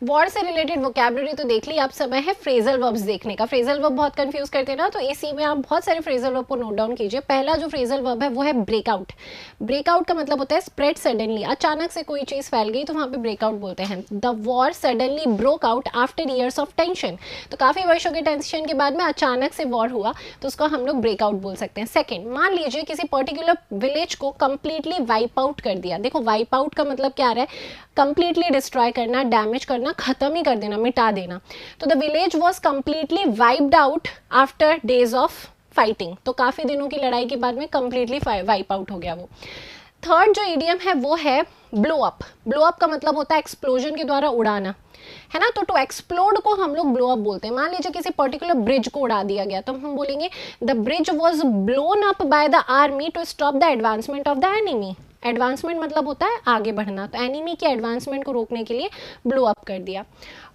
War से related vocabulary तो देख ली, अब समय है फ्रेजल वर्ब्स देखने का। फ्रेजल वर्ब बहुत कंफ्यूज करते हैं ना, तो इसी में आप बहुत सारे फ्रेजल वर्ब को नोट डाउन कीजिए। पहला जो फ्रेजल वर्ब है वो है ब्रेकआउट। ब्रेकआउट का मतलब होता है स्प्रेड सडनली, अचानक से कोई चीज़ फैल गई तो वहाँ पे ब्रेकआउट बोलते हैं। The war suddenly broke out after years of tension, तो काफ़ी वर्षों के टेंशन के बाद में अचानक से वॉर हुआ तो उसको हम लोग ब्रेकआउट बोल सकते हैं। सेकेंड, मान लीजिए किसी पर्टिकुलर विलेज को कंप्लीटली वाइप आउट कर दिया। देखो वाइप आउट का मतलब क्या आ रहा है, कंप्लीटली डिस्ट्रॉय करना, डैमेज करना, खत्म ही कर देना, मिटा देना। तो the village was completely wiped out after days of fighting, तो काफ़ी दिनों की लड़ाई के बाद में कंप्लीटली वाइप आउट हो गया वो। थर्ड जो इडियम है वो है ब्लो अप। ब्लो अप का मतलब होता है एक्सप्लोजन के द्वारा उड़ाना, है ना। तो टू एक्सप्लोड को हम लोग ब्लो अप बोलते हैं। मान लीजिए किसी पर्टिकुलर ब्रिज को उड़ा दिया गया तो हम बोलेंगे the bridge was blown up by the army to stop the advancement of the enemy. Advancement मतलब होता है आगे बढ़ना, तो एनिमी की एडवांसमेंट को रोकने के लिए ब्लो अप कर दिया।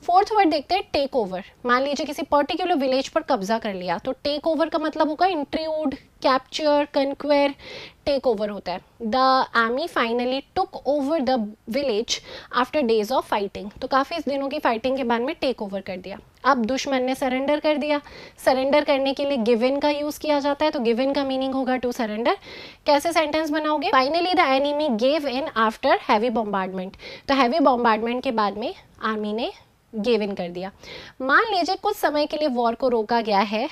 फोर्थ वर्ड देखते हैं टेक ओवर। मान लीजिए किसी पर्टिकुलर विलेज पर कब्जा कर लिया तो टेक ओवर का मतलब होगा इंट्रूड, कैप्चर, कन्क्वेर, टेक ओवर होता है। The army finally took over the village after days of fighting, तो काफ़ी दिनों की फाइटिंग के बाद में टेक ओवर कर दिया। अब दुश्मन ने सरेंडर कर दिया। सरेंडर करने के लिए गिवन का यूज़ किया जाता है, तो गिवन का मीनिंग होगा टू सरेंडर। कैसे सेंटेंस बनाओगे, finally the enemy gave in after heavy bombardment, तो हैवी बॉम्बार्डमेंट के बाद में आर्मी ने गिव इन कर दिया। मान लीजिए कुछ समय के लिए वॉर को रोका गया है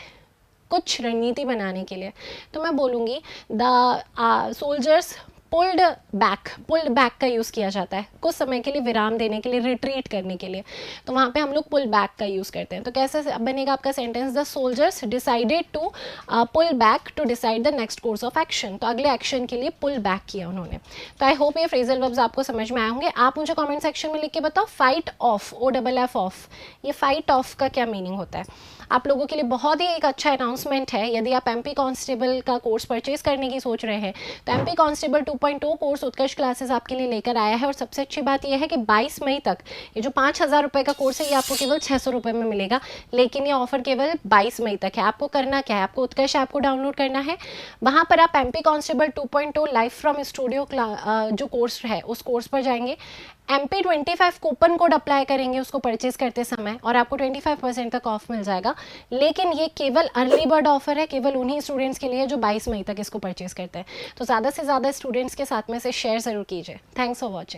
कुछ रणनीति बनाने के लिए, तो मैं बोलूँगी द सोल्जर्स पुल्ड बैक का यूज़ किया जाता है कुछ समय के लिए विराम देने के लिए, रिट्रीट करने के लिए, तो वहाँ पे हम लोग पुल बैक का यूज़ करते हैं। तो कैसे बनेगा आपका sentence, the soldiers decided to pull back to decide the next course of action, तो अगले एक्शन के लिए पुल बैक किया उन्होंने। तो आई होप ये फ्रेजल वर्ब्स आपको समझ में आए होंगे। आप मुझे कॉमेंट सेक्शन में लिख के बताओ फाइट ऑफ, OFF ऑफ, ये फाइट ऑफ का क्या मीनिंग होता है। आप लोगों के लिए बहुत ही एक अच्छा अनाउंसमेंट है, यदि आप MP कांस्टेबल का कोर्स परचेज करने की सोच रहे हैं तो MP कांस्टेबल 2.0 कोर्स उत्कर्ष क्लासेस आपके लिए लेकर आया है। और सबसे अच्छी बात यह है कि 22 मई तक ये जो 5,000 रुपये का कोर्स है ये आपको केवल 600 रुपये में मिलेगा, लेकिन ये ऑफर केवल 22 मई तक है। आपको करना क्या है, आपको उत्कर्ष ऐप को डाउनलोड करना है, वहाँ पर आप MP constable 2.0 live from studio जो कोर्स है उस कोर्स पर जाएंगे, MP25 कूपन कोड अप्लाई करेंगे उसको परचेज करते समय और आपको 25% तक ऑफ मिल जाएगा। लेकिन ये केवल अर्ली बर्ड ऑफर है, केवल उन्हीं स्टूडेंट्स के लिए जो 22 मई तक इसको परचेज करते हैं। तो ज़्यादा से ज़्यादा स्टूडेंट्स के साथ में से शेयर ज़रूर कीजिए। Thanks for watching.